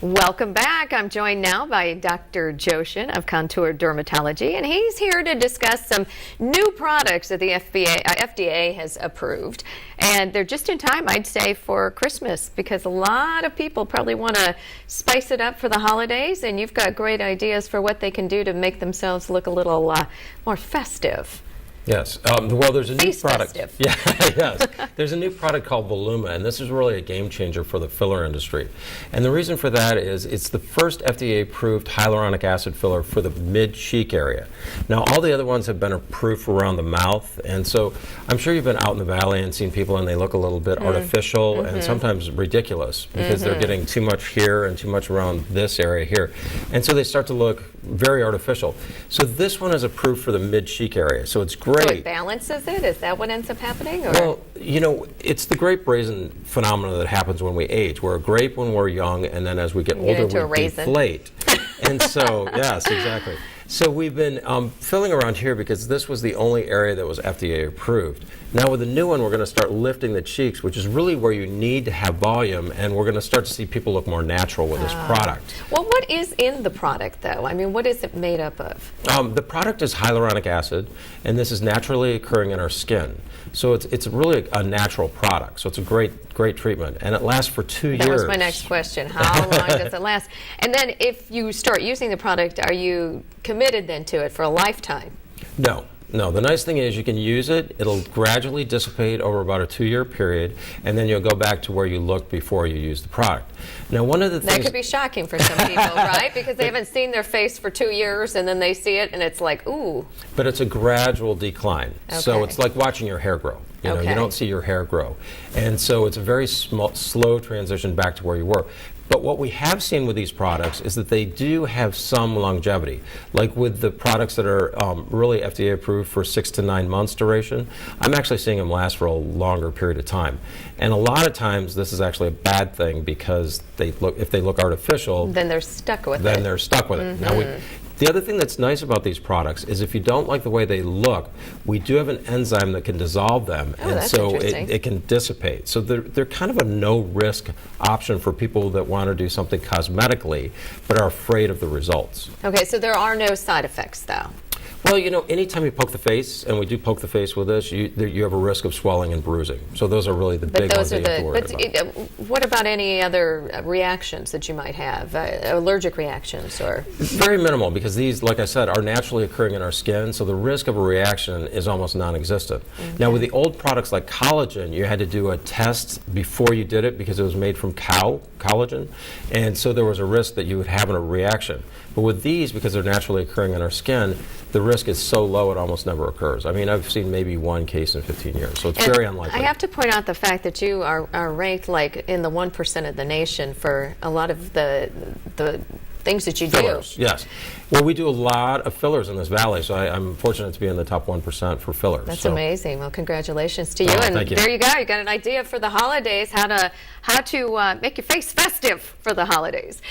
Welcome back. I'm joined now by Dr. Jochen of Contour Dermatology, and he's here to discuss some new products that the FDA has approved. And they're just in time, I'd say, for Christmas, because a lot of people probably want to spice it up for the holidays, and you've got great ideas for what they can do to make themselves look a little more festive. Yes. Well, there's a new Face product. festive. Yeah, yes. There's a new product called Voluma, and this is really a game changer for the filler industry. And the reason for that is it's the first FDA-approved hyaluronic acid filler for the mid-cheek area. Now, all the other ones have been approved for around the mouth, and so I'm sure you've been out in the valley and seen people, and they look a little bit artificial and sometimes ridiculous because they're getting too much here and too much around this area here. And so they start to look very artificial. So this one is approved for the mid-cheek area, so it's great. So it balances it? Is that what ends up happening? Or? Well, you know, it's the grape raisin phenomenon that happens when we age. We're a grape when we're young, and then as we get older, we deflate. And so, yes, exactly. So we've been filling around here because this was the only area that was FDA approved. Now with the new one, we're going to start lifting the cheeks, which is really where you need to have volume, and we're going to start to see people look more natural with this product. Well, what is in the product, though? I mean, what is it made up of? The product is hyaluronic acid, and this is naturally occurring in our skin. So it's really a natural product. So it's a great treatment, and it lasts for 2 years. That was my next question. How long does it last? And then if you start using the product, are you committed then to it for a lifetime? No. No, the nice thing is you can use it, it'll gradually dissipate over about a 2-year period, and then you'll go back to where you looked before you used the product. Now, one of the things... That could be shocking for some people, right? Because they haven't seen their face for 2 years, and then they see it, and it's like, ooh. But it's a gradual decline. Okay. So it's like watching your hair grow. You know, you don't see your hair grow. And so it's a very slow transition back to where you were. But what we have seen with these products is that they do have some longevity. Like with the products that are really FDA approved for 6 to 9 months duration, I'm actually seeing them last for a longer period of time. And a lot of times this is actually a bad thing because if they look artificial, then they're stuck with it. Then they're stuck with it. Now the other thing that's nice about these products is if you don't like the way they look, we do have an enzyme that can dissolve them, and so it can dissipate. So they're kind of a no-risk option for people that want to do something cosmetically but are afraid of the results. Okay, so there are no side effects, though. Well, you know, anytime you poke the face, and we do poke the face with this, you have a risk of swelling and bruising. So those are really the big ones that you have to worry about. What about any other reactions that you might have, allergic reactions? Or very minimal, because these, like I said, are naturally occurring in our skin, so the risk of a reaction is almost non-existent. Now, with the old products like collagen, you had to do a test before you did it because it was made from cow collagen, and so there was a risk that you would have a reaction. But with these, because they're naturally occurring in our skin, the risk is so low it almost never occurs. I mean, I've seen maybe 1 case in 15 years, so it's very unlikely. I have to point out the fact that you are ranked like in the 1% of the nation for a lot of the things that you fillers, do. Yes. Well, we do a lot of fillers in this valley, so I'm fortunate to be in the top 1% for fillers. That's amazing. Well, congratulations to you. And thank you. There you go. You got an idea for the holidays, how to make your face festive for the holidays.